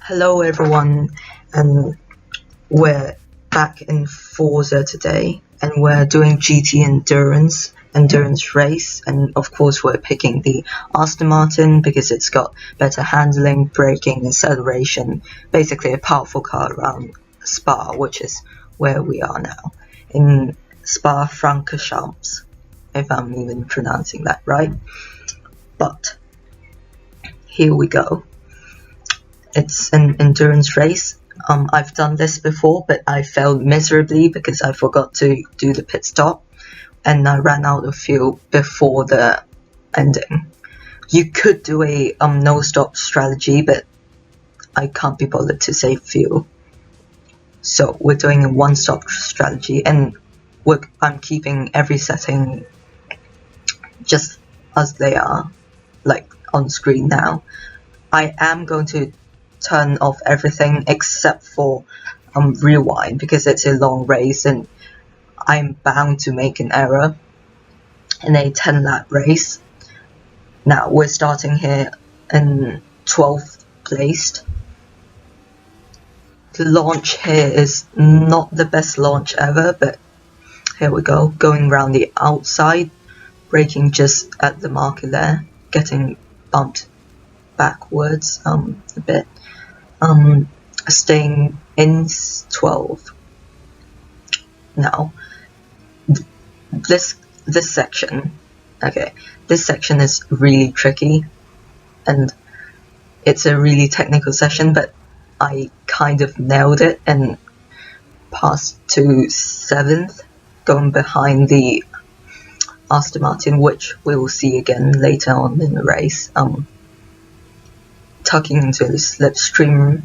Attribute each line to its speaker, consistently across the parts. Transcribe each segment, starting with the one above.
Speaker 1: Hello everyone, and we're back in Forza today, and we're doing GT endurance race, and of course we're picking the Aston Martin because it's got better handling, braking, acceleration, basically a powerful car around Spa, which is where we are now, in Spa-Francorchamps, if I'm even pronouncing that right. But here we go. It's an endurance race. I've done this before, but I failed miserably because I forgot to do the pit stop and I ran out of fuel before the ending. You could do a no stop strategy, but I can't be bothered to save fuel. So we're doing a one stop strategy, and I'm keeping every setting just as they are, like on screen now. I am going to turn off everything except for rewind because it's a long race and I'm bound to make an error in a 10 lap race. Now we're starting here in 12th placed. The launch here is not the best launch ever, but here we go, going around the outside, braking just at the marker there, getting bumped backwards a bit. Staying in 12. Now, this section, this section is really tricky, and it's a really technical session, but I kind of nailed it and passed to 7th, going behind the Aston Martin, which we will see again later on in the race. Tucking into the slipstream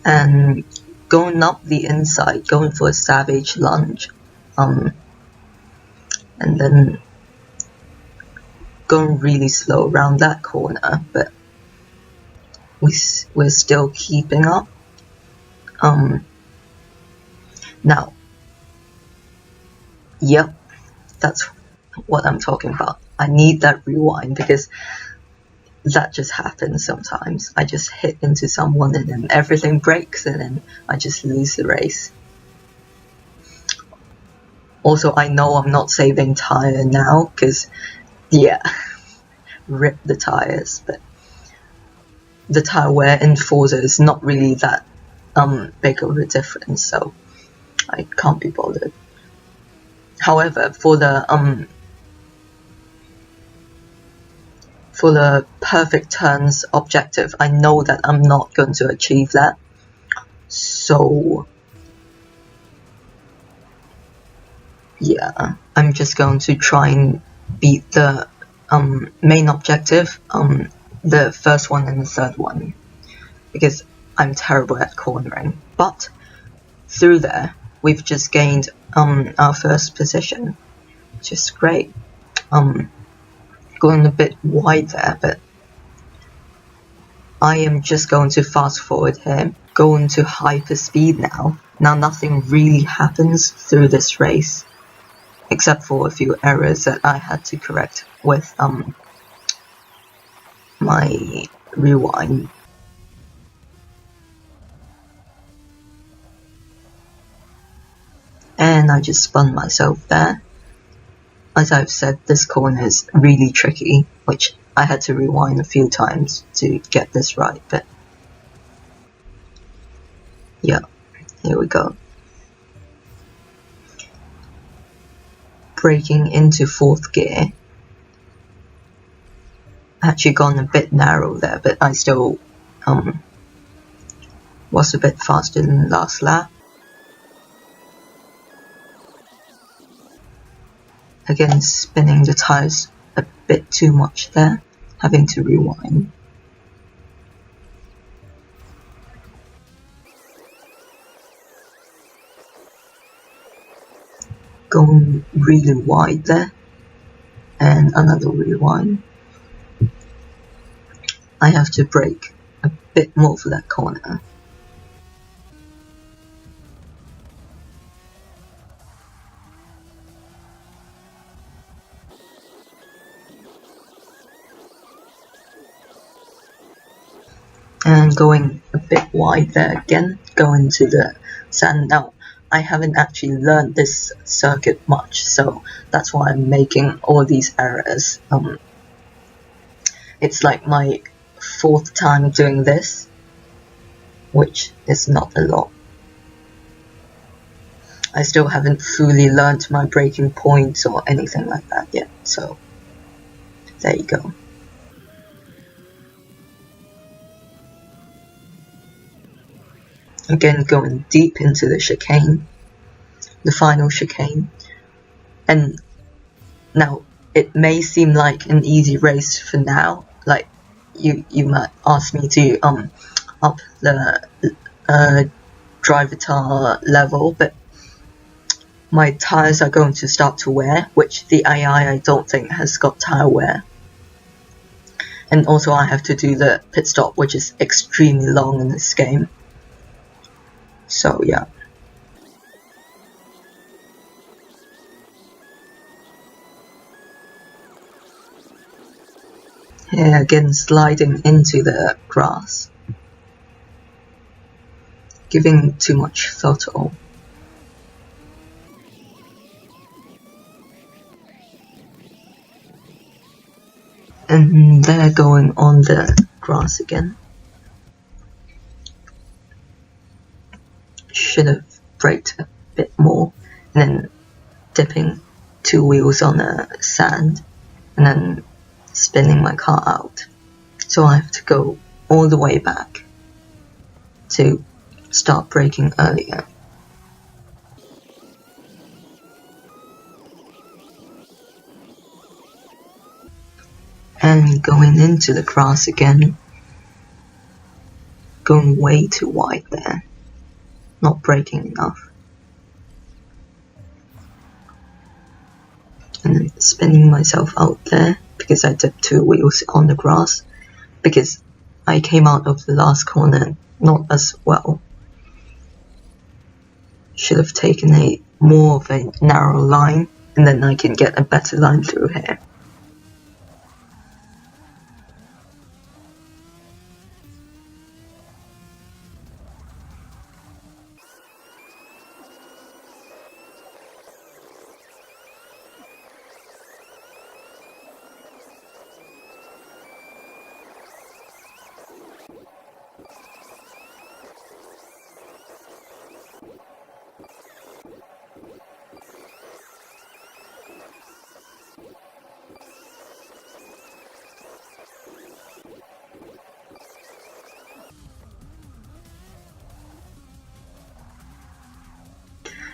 Speaker 1: and going up the inside, going for a savage lunge, and then going really slow around that corner, but we're still keeping up. Now, yep, that's what I'm talking about. I need that rewind because that just happens sometimes. I just hit into someone and then everything breaks and then I just lose the race. Also, I know I'm not saving tire now because, yeah, rip the tires, but the tire wear in Forza is not really that big of a difference, so I can't be bothered. However, for the perfect turns objective, I know that I'm not going to achieve that. So yeah, I'm just going to try and beat the main objective, the first one and the third one, because I'm terrible at cornering. But through there, we've just gained our first position, which is great. Going a bit wide there, but I am just going to fast forward here, go into hyper speed now. Now nothing really happens through this race, except for a few errors that I had to correct with my rewind. And I just spun myself there. As I've said, this corner is really tricky, which I had to rewind a few times to get this right, but yeah, here we go. Braking into 4th gear. Actually gone a bit narrow there, but I still was a bit faster than the last lap. Again, spinning the tires a bit too much there, having to rewind. Going really wide there, and another rewind. I have to brake a bit more for that corner. and going a bit wide there again, going to the sand. Now, I haven't actually learned this circuit much, so that's why I'm making all these errors. It's like my 4th time doing this, which is not a lot. I still haven't fully learned my braking points or anything like that yet, so there you go. Again, going deep into the chicane, the final chicane, and now it may seem like an easy race for now, like you might ask me to up the driver tire level, but my tires are going to start to wear, which the AI I don't think has got tire wear. And also I have to do the pit stop, which is extremely long in this game. So yeah. Here again, sliding into the grass. Giving too much throttle. And they're going on the grass again. Should have braked a bit more, and then dipping 2 wheels on the sand, and then spinning my car out. So I have to go all the way back to start braking earlier. And going into the grass again, going way too wide there, not braking enough. And then spinning myself out there because I dipped 2 wheels on the grass, because I came out of the last corner not as well. Should have taken a more of a narrow line, and then I can get a better line through here.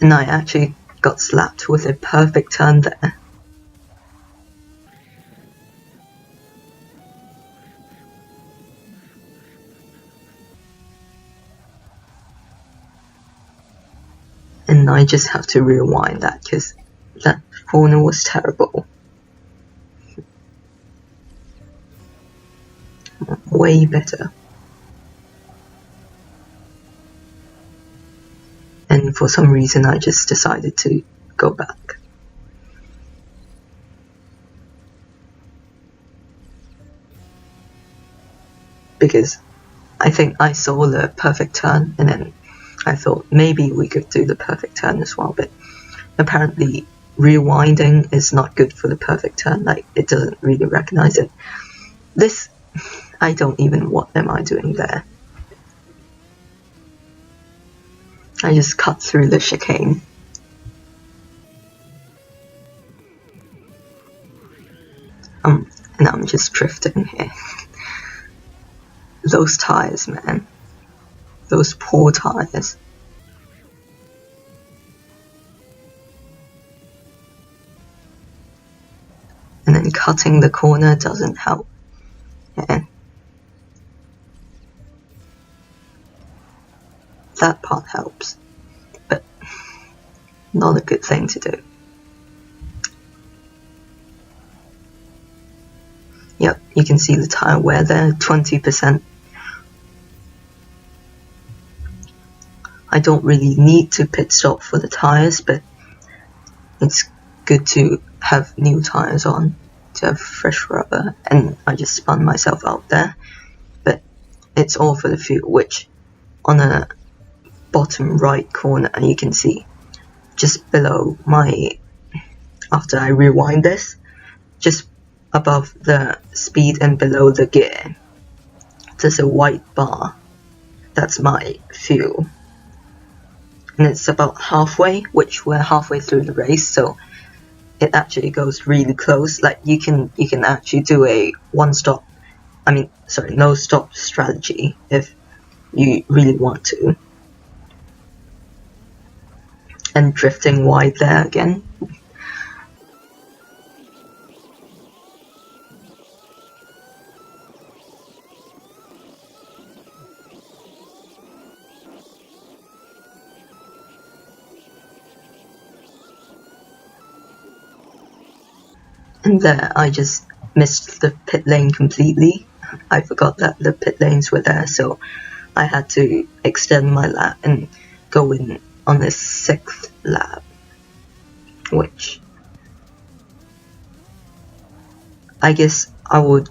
Speaker 1: And I actually got slapped with a perfect turn there. And I just have to rewind that because that corner was terrible. Way better. And for some reason I just decided to go back. Because I think I saw the perfect turn, and then I thought maybe we could do the perfect turn as well, but apparently rewinding is not good for the perfect turn, like it doesn't really recognize it. This, I don't even, what am I doing there? I just cut through the chicane. And I'm just drifting here. Those tires, man. Those poor tires. And then cutting the corner doesn't help. Yeah. That part helps, but not a good thing to do. Yep, you can see the tire wear there, 20%. I don't really need to pit stop for the tires, but it's good to have new tires on, to have fresh rubber, and I just spun myself out there. But it's all for the fuel, which on the bottom right corner you can see just below my, after I rewind this, just above the speed and below the gear, there's a white bar. That's my fuel. And it's about halfway, which we're halfway through the race, so it actually goes really close. Like you can actually do a no stop strategy if you really want to. And drifting wide there again. And there I just missed the pit lane completely. I forgot that the pit lanes were there, so I had to extend my lap and go in on the 6th lap, which I guess I would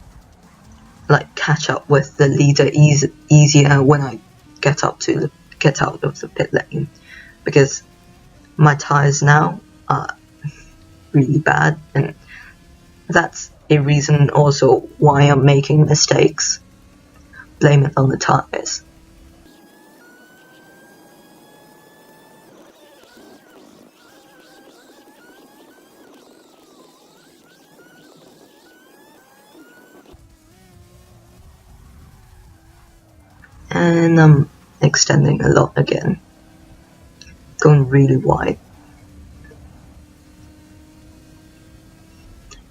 Speaker 1: like catch up with the leader easier when I get out of the pit lane, because my tires now are really bad, and that's a reason also why I'm making mistakes. Blame it on the tires. And I'm extending a lot again, going really wide.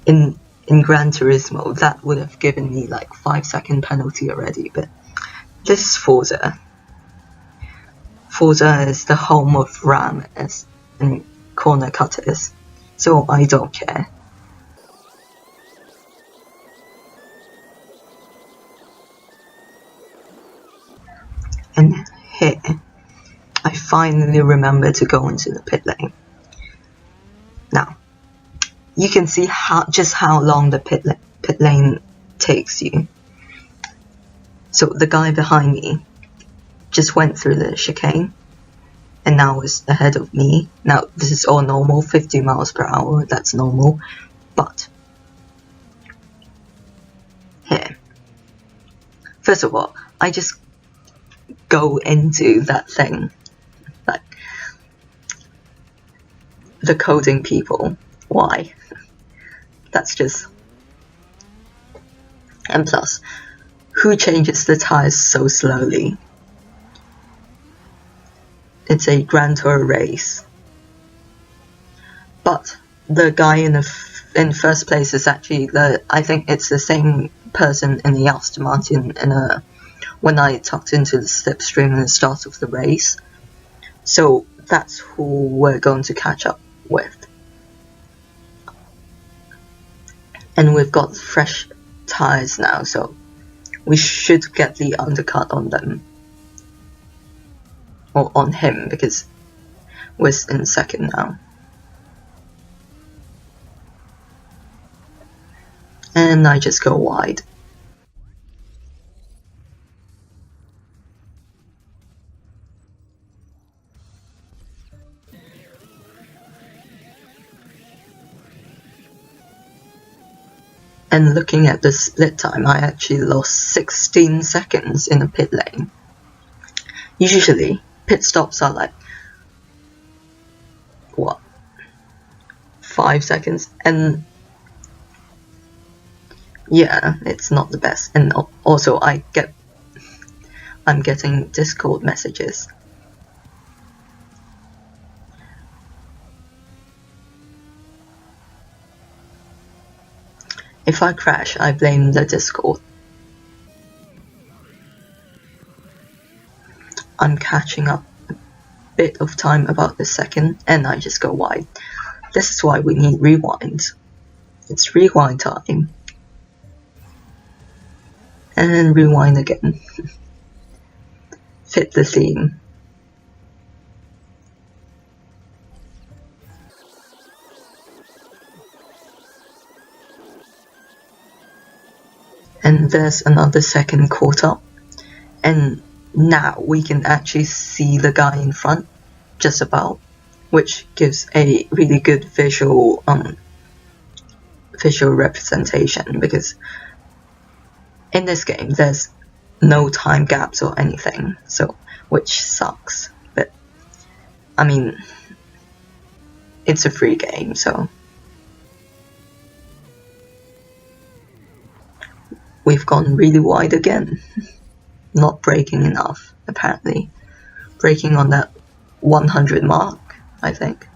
Speaker 1: In Gran Turismo, that would have given me like 5-second penalty already, but this is Forza. Forza is the home of rammers and corner cutters, so I don't care. And here, I finally remember to go into the pit lane. Now, you can see just how long the pit lane takes you. So the guy behind me just went through the chicane and now is ahead of me. Now this is all normal, 50 miles per hour, that's normal. But here, first of all, I just go into that thing, like the coding people. Why? That's just... And plus, who changes the tires so slowly? It's a Grand Tour race. But the guy in first place is actually I think it's the same person in the Aston Martin when I tucked into the slipstream at the start of the race. So that's who we're going to catch up with. And we've got fresh tires now, so we should get the undercut on them. Or on him, because we're in second now. And I just go wide. And looking at the split time, I actually lost 16 seconds in the pit lane. Usually, pit stops are like, what, 5 seconds? And yeah, it's not the best. And also, I'm getting Discord messages. If I crash, I blame the Discord. I'm catching up a bit of time about the second, and I just go wide. This is why we need rewind. It's rewind time. And then rewind again. Fit the theme. And there's another second caught up, and now we can actually see the guy in front just about, which gives a really good visual representation, because in this game there's no time gaps or anything, so which sucks, but I mean, it's a free game, so we've gone really wide again. Not braking enough, apparently. Braking on that 100 mark, I think.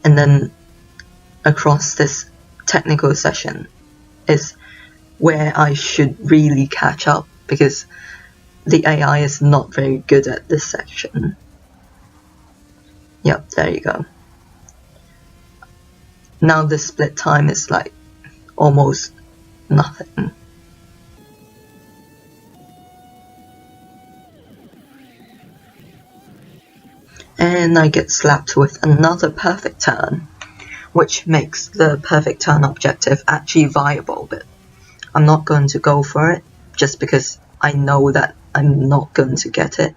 Speaker 1: And then across this technical session is where I should really catch up, because the AI is not very good at this section. Yep, there you go. Now the split time is like almost nothing. And I get slapped with another perfect turn, which makes the perfect turn objective actually viable, but I'm not going to go for it just because I know that I'm not going to get it,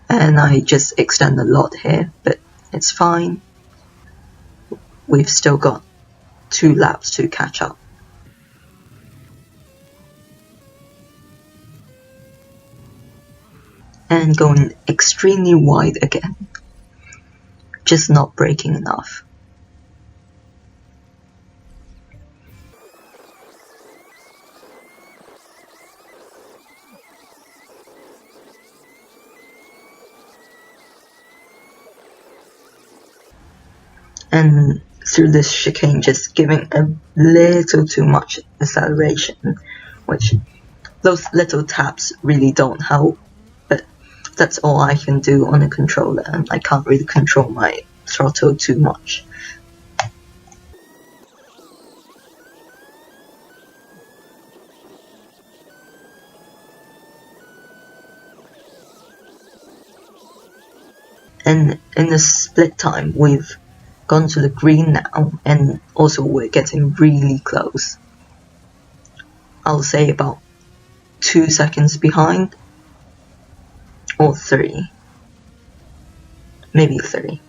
Speaker 1: and I just extend a lot here, but it's fine. We've still got 2 laps to catch up. And going extremely wide again. Just not braking enough. And through this chicane, just giving a little too much acceleration, which those little taps really don't help, but that's all I can do on a controller, and I can't really control my throttle too much. And in the split time, we've gone to the green now, and also we're getting really close. I'll say about 2 seconds behind, or 3, maybe 3.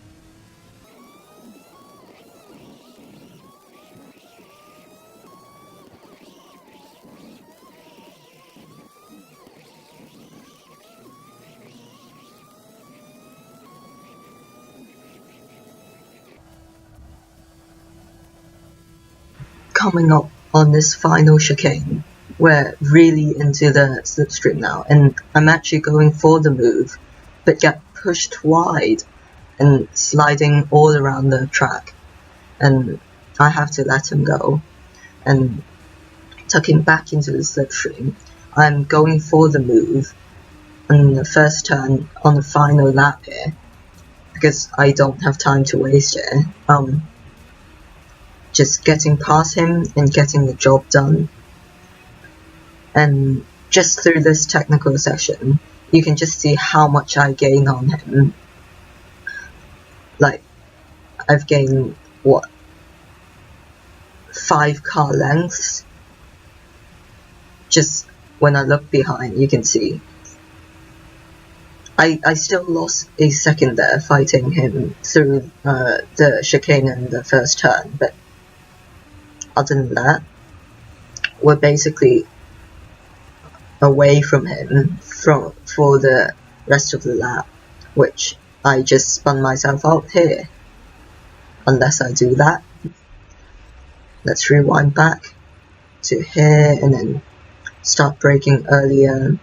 Speaker 1: Coming up on this final chicane, we're really into the slipstream now, and I'm actually going for the move, but get pushed wide and sliding all around the track, and I have to let him go. And tucking back into the slipstream, I'm going for the move on the first turn on the final lap here, because I don't have time to waste here. Just getting past him and getting the job done. And just through this technical session, you can just see how much I gain on him. Like, I've gained, what, 5 car lengths? Just when I look behind, you can see. I still lost a second there fighting him through the chicane in the first turn, but other than that, we're basically away from him for the rest of the lap, which I just spun myself out here. Unless I do that. Let's rewind back to here and then start braking earlier.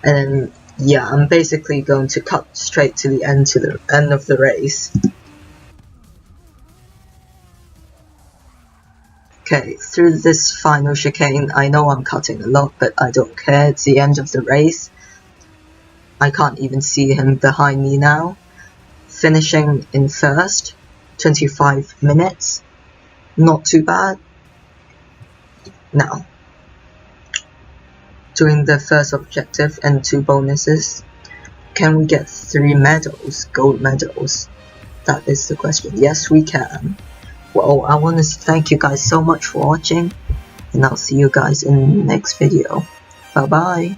Speaker 1: And then, yeah, I'm basically going to cut straight to the end of the race. Okay, through this final chicane, I know I'm cutting a lot, but I don't care, it's the end of the race. I can't even see him behind me now. Finishing in first, 25 minutes, not too bad. Now, doing the first objective and 2 bonuses, can we get 3 medals, gold medals? That is the question. Yes, we can. well, I want to thank you guys so much for watching, and I'll see you guys in the next video. Bye bye.